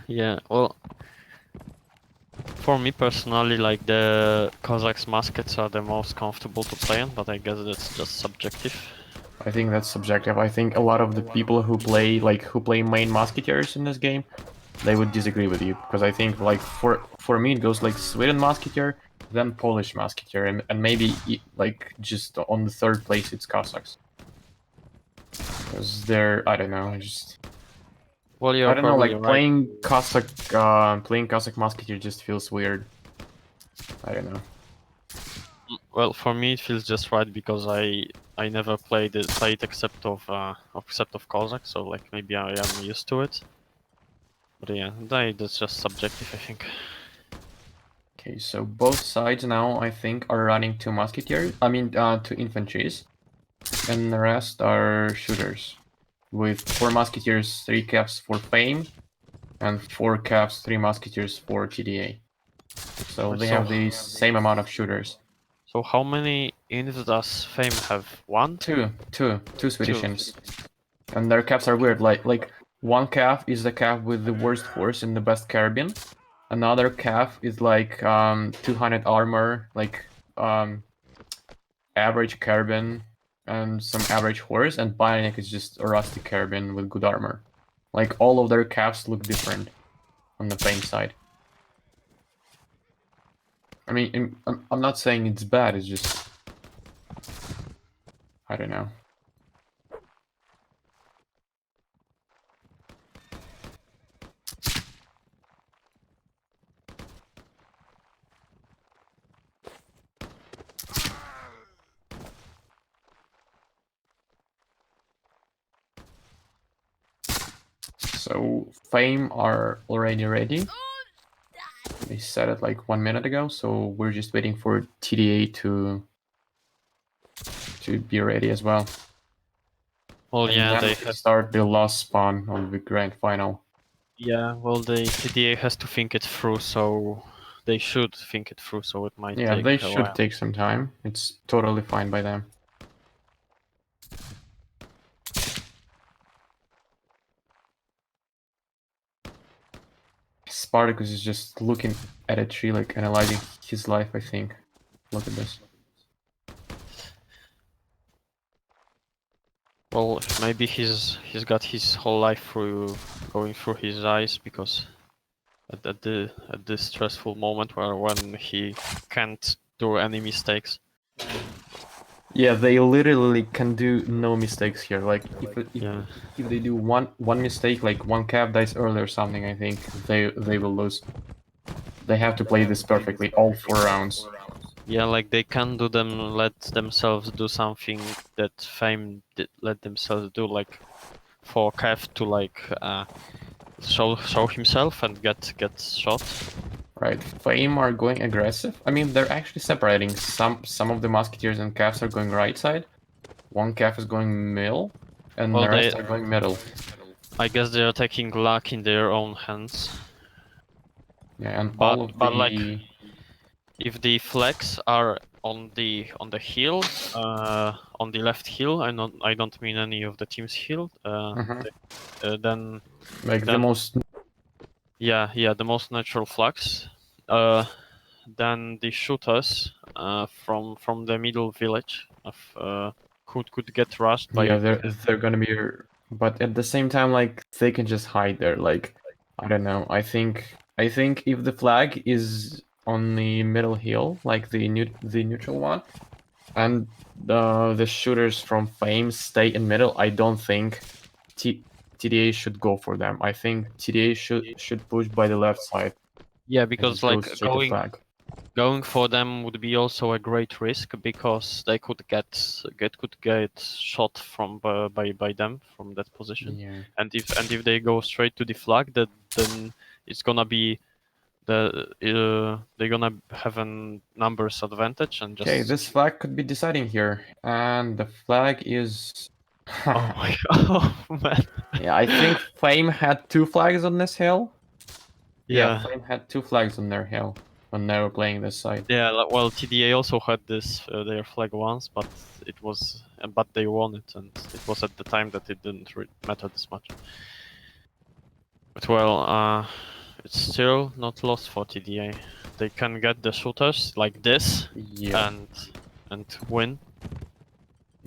Yeah, well, for me personally, like the Cossacks muskets are the most comfortable to play on, but I guess that's just subjective. I think that's subjective. I think a lot of the people who play main Musketeers in this game, they would disagree with you, because I think like for me it goes like Sweden Musketeer, then Polish Musketeer, and maybe like just on the third place it's Cossacks. Because they're, I don't know, just Well, you're I don't know, probably like right. playing Cossack Musketeer just feels weird. I don't know. Well, for me it feels just right, because I never played it except of Cossack, so like maybe I am used to it. But yeah, that's just subjective, I think. Okay, so both sides now I think are running 2 Musketeers. I mean, 2 infantries, and the rest are shooters, with 4 Musketeers, 3 caps for Fame, and 4 caps, 3 Musketeers for TDA. So they have the same amount of shooters. So how many infs does Fame have? 1? Two Swedish infs. And their caps are weird. Like one calf is the calf with the worst horse and the best carabine. Another calf is like 200 armor, like average carabine and some average horse, and Bionic is just a rusty carabine with good armor. Like all of their calves look different on the Fame side. I mean, I'm not saying it's bad, it's just I don't know. So Fame are already ready. They said it like 1 minute ago, so we're just waiting for TDA to be ready as well. Well, And yeah, then they we have. start the last spawn on the grand final. Yeah, well, the TDA has to think it through, so they should think it through, so it might Yeah, take they a should while. take some time. It's totally fine by them. Spartacus is just looking at a tree, like analyzing his life, I think. Look at this. Well, maybe he's got his whole life going through his eyes, because at this stressful moment when he can't do any mistakes. Yeah, they literally can do no mistakes here. Like Yeah. if they do one mistake, like one cap dies early or something, I think they will lose. They have to play this perfectly, all 4 rounds. Yeah, like they can do them, let themselves do something that Fame did let themselves do, like for Kev to like show himself and get shot. Right, Fame are going aggressive. I mean, they're actually separating. Some of the Musketeers and Cavs are going right side. One Cav is going middle, and Well, the rest are going middle. I guess they are taking luck in their own hands. Yeah, and But all of but the... like, if the flags are on the hill, on the left hill, I don't mean any of the team's hill. Then like the then- most... yeah, the most natural flags. Then the shooters from the middle village of could get rushed by. Yeah, they're gonna be... But at the same time, like, they can just hide there. Like, I don't know. I think if the flag is on the middle hill, like the neutral one, and the shooters from Fame stay in middle, I don't think TDA should go for them. I think TDA should push by the left side. Yeah, and because just go like straight to flag. going for them would be also a great risk because they could get shot from by them from that position. Yeah. And if they go straight to the flag, then it's gonna be they're gonna have a numbers advantage and just. Okay, this flag could be deciding here, and the flag is... Oh my god, oh, man. Yeah, I think Fame had 2 flags on this hill. Yeah. Flame had 2 flags on their hill when they were playing this side. Yeah, well, TDA also had this their flag once, but it was but they won it, and it was at the time that it didn't matter this much. But well, it's still not lost for TDA. They can get the shooters like this Yeah. and win.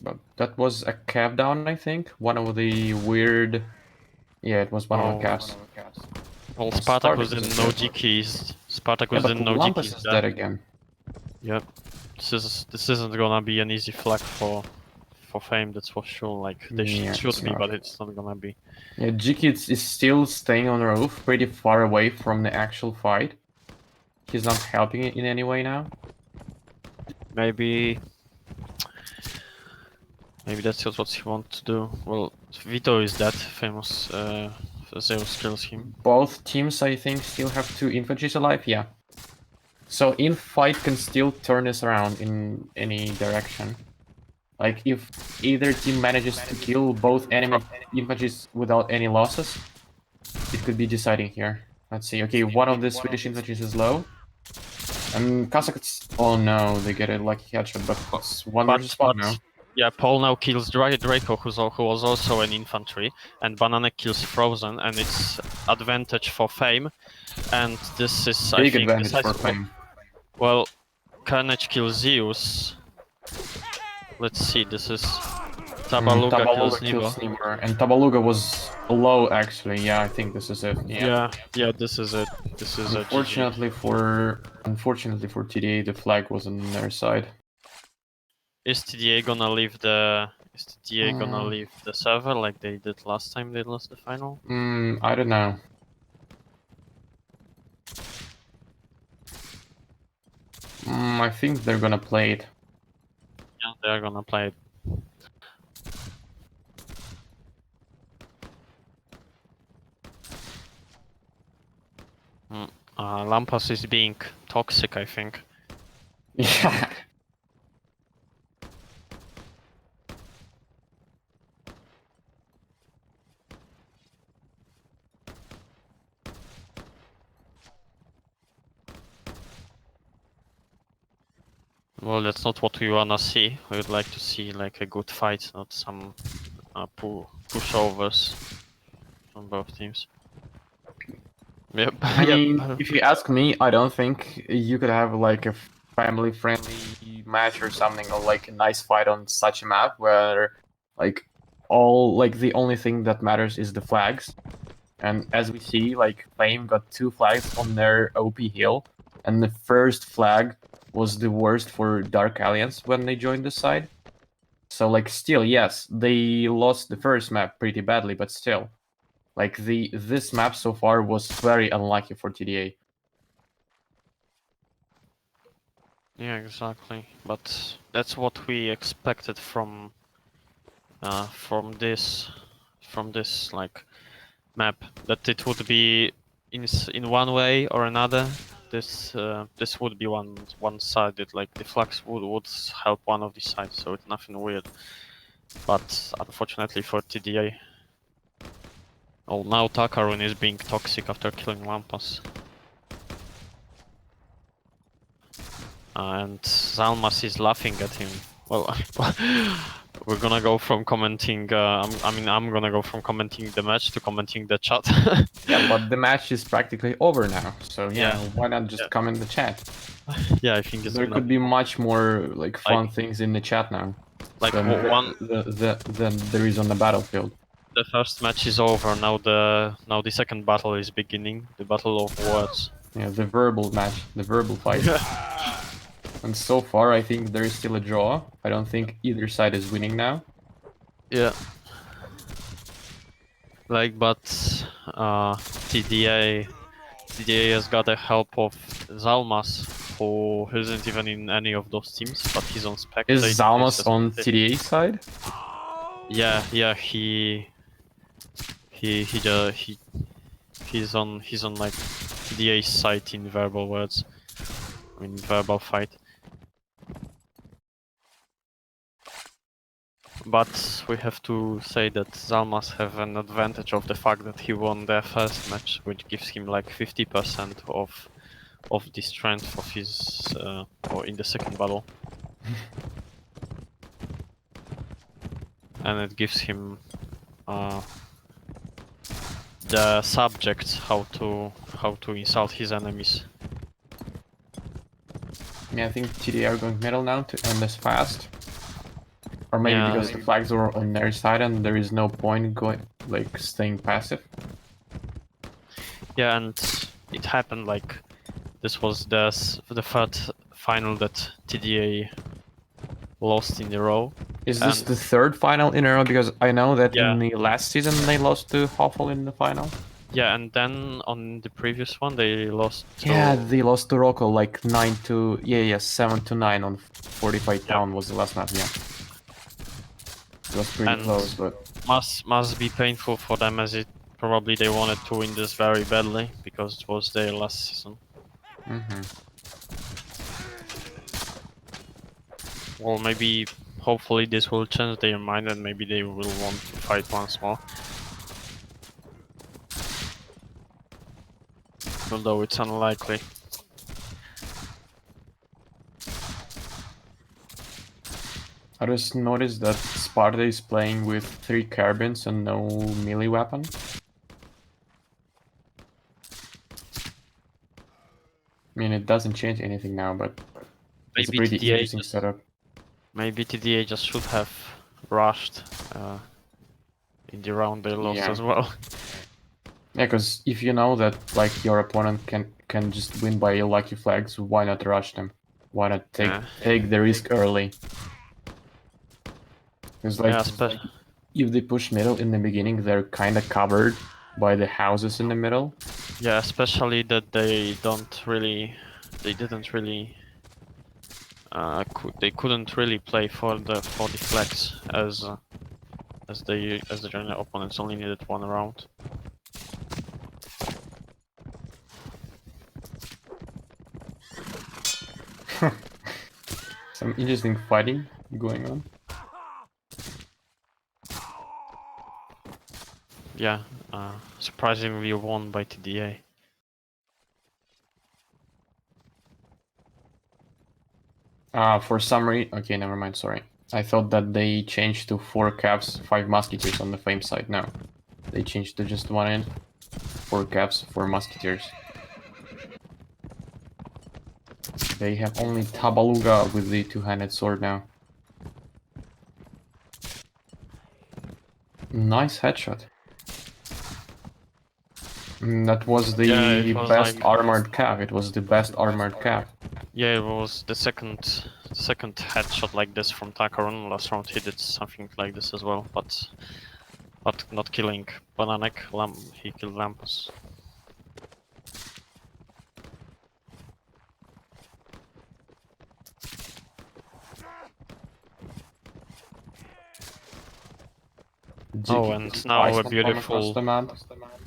But that was a cap down, I think. One of the weird... Yeah, it was one of the caps. Well, Well, Spartacus Spartacus didn't is know dead. GKs. Yeah, Spartacus but didn't know Lampus GKs. is dead again. Yep. This isn't gonna be an easy flag for Fame, that's for sure. Like they Yeah, should it's be, not. but it's not gonna be. Yeah, GK is still staying on the roof, pretty far away from the actual fight. He's not helping it in any way now. Maybe that's just what he wants to do. Well, Vito is dead. Famous Zeus kills him. Both teams, I think, still have 2 infantries alive, yeah. So in-fight can still turn this around in any direction. Like, if either team manages to kill both enemy infantries without any losses, it could be deciding here. Let's see, okay, one of the Swedish infantries is low. And Kazakhs... Oh no, they get a lucky headshot, but it's 1 versus 1 now. Yeah, Paul now kills Draco, who was also an infantry, and Banana kills Frozen, and it's advantage for Fame. And this is, Big I think, advantage for Fame. Well, Carnage kills Zeus. Let's see, this is Tabaluga kills Nemo. And Tabaluga was low, actually. Yeah, I think this is it. Yeah, this is it. This is it. Unfortunately for TDA, the flag was on their side. Is TDA gonna leave the server like they did last time they lost the final? I don't know. I think they're gonna play it. Yeah, they're gonna play it. Lampas is being toxic, I think. Yeah. Well, that's not what we wanna see. We would like to see like a good fight, not some pushovers from both teams. Yep. I mean, if you ask me, I don't think you could have like a family-friendly match or something, or like a nice fight on such a map where like the only thing that matters is the flags. And as we see, like Fame got 2 flags on their OP hill, and the first flag was the worst for Dark Alliance when they joined the side. So like still, yes, they lost the first map pretty badly, but still. Like this map so far was very unlucky for TDA. Yeah, exactly. But that's what we expected from from this like map, that it would be in one way or another. This would be one-sided, like the flags would help one of the sides, so it's nothing weird. But unfortunately for TDA, oh, now Takarun is being toxic after killing Lampas. And Zalmas is laughing at him. Well, we're gonna go from commenting. I'm gonna go from commenting the match to commenting the chat. Yeah, but the match is practically over now, so yeah, Yeah. why not just Yeah. comment the chat? Yeah, I think it's There gonna could be much more like fun like things in the chat now like than one. than there is on the battlefield. The first match is over. Now the second battle is beginning. The battle of words. Yeah, the verbal match, the verbal fight. And so far, I think there is still a draw. I don't think either side is winning now. Yeah. Like, but TDA has got the help of Zalmas, who isn't even in any of those teams, but he's on spectator. Is Zalmas on TDA side? Yeah, he's on like TDA side in verbal words. I mean verbal fight. But we have to say that Zalmas have an advantage of the fact that he won their first match, which gives him like 50% of the strength of his or in the second battle. And it gives him the subject how to insult his enemies. Yeah, I think TDA are going middle now to end this fast. Or maybe Yeah. because the flags are on their side and there is no point going like staying passive. Yeah, and it happened like this was the third final that TDA lost in a row. Is this And- the third final in a row? Because I know that Yeah. in the last season they lost to Hoffel in the final. Yeah, and then on the previous one they lost to... Yeah, they lost to Rocco like 7-9 on 45 town was the last map, yeah. It was pretty And- close, but must be painful for them, as it probably they wanted to win this very badly because it was their last season. Well, maybe hopefully this will change their mind and maybe they will want to fight once more. Although it's unlikely. I just noticed that Sparta is playing with 3 carbines and no melee weapon. I mean, it doesn't change anything now, but it's a Maybe pretty TDA interesting just, setup. maybe TDA just should have rushed in the round they lost Yeah. as well. Yeah, because if you know that like your opponent can just win by lucky flags, why not rush them? Why not take the risk early? Because like if they push middle in the beginning, they're kind of covered by the houses in the middle. Yeah, especially that they didn't really they couldn't really play for the flags as the general opponents only needed one round. Some interesting fighting going on. Yeah, surprisingly won by TDA. For some reason, okay, never mind. Sorry, I thought that they changed to 4 caps, 5 musketeers on the flame side. No, they changed to just 1 end, 4 caps, 4 musketeers. They have only Tabaluga with the 2-handed sword now. Nice headshot. That was the best like... armored cap. It was the best armored cap. Yeah, it was the second headshot like this from Takarun. Last round he did something like this as well, but not killing Bananek. He killed Lampus. Oh, Jiki and is now a Iceland from across beautiful, the map.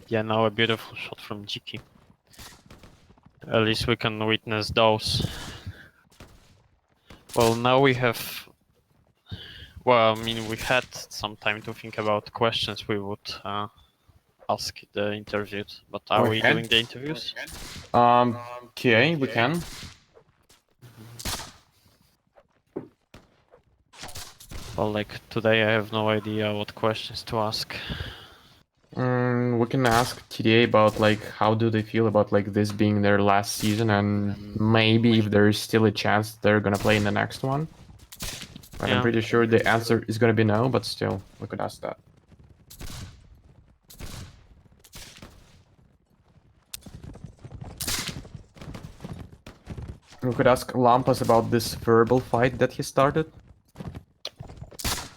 yeah, now a beautiful shot from Jiki. At least we can witness those. Well, now we have. Well, I mean, we had some time to think about questions we would ask the interviews, but are we Okay. doing the interviews? Okay, we can. Well, like today I have no idea what questions to ask. We can ask TDA about like how do they feel about like this being their last season, and maybe if there is still a chance they're gonna play in the next one. But I'm Yeah. pretty sure the answer is gonna be no, but still, we could ask that. We could ask Lampas about this verbal fight that he started.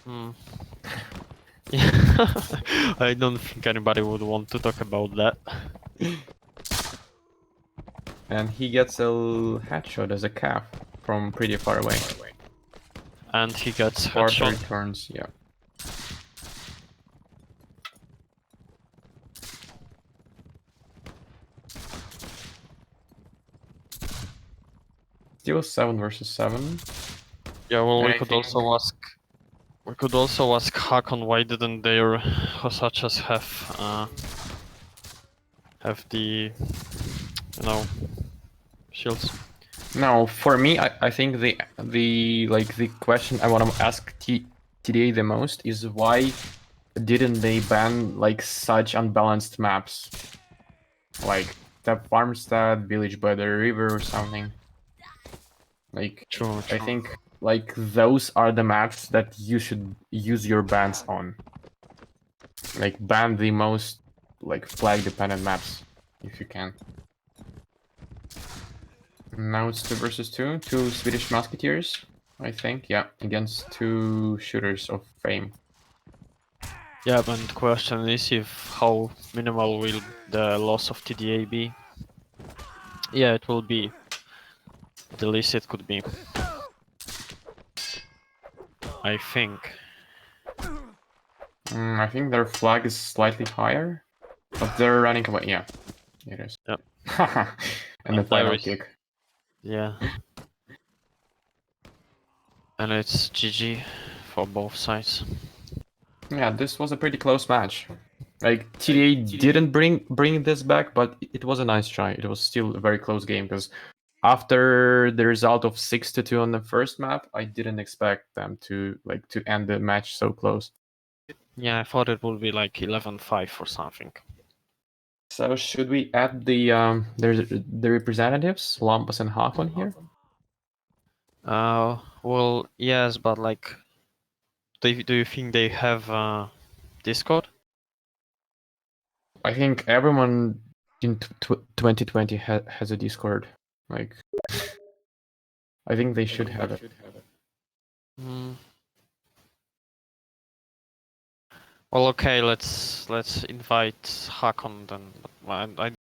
Hmm. Yeah. I don't think anybody would want to talk about that. And he gets a headshot as a calf from pretty far away. And he gets Quarter headshot. turns, yeah. Still 7 versus 7. Yeah, well, we And I could think- also ask. We could also ask Hakon why didn't their Hosachas have the, you know, shields. No, for me, I think the question I want to ask TDA the most is why didn't they ban like such unbalanced maps, like the Farmstead, Village by the River, or something. Like, True. I think like those are the maps that you should use your bans on. Like ban the most like flag dependent maps if you can. Now it's 2 versus 2. 2 Swedish Musketeers, I think. Yeah, against 2 shooters of fame. Yeah, but the question is if how minimal will the loss of TDA be? Yeah, it will be. The least it could be. I think. I think their flag is slightly higher, but they're running away. Yeah, it is. Yep. And the And final there is- kick. Yeah. And it's GG for both sides. Yeah, this was a pretty close match. Like TDA didn't bring this back, but it was a nice try. It was still a very close game because after the result of 6-2 on the first map, I didn't expect them to end the match so close. Yeah, I thought it would be like 11-5 or something. So should we add the there's the representatives, Lampas and Hakon here? Well, yes, but like, do you think they have Discord? I think everyone in 2020 has a Discord. Like, I think they should have it. Hmm. Well, okay, let's invite Hakon then. But I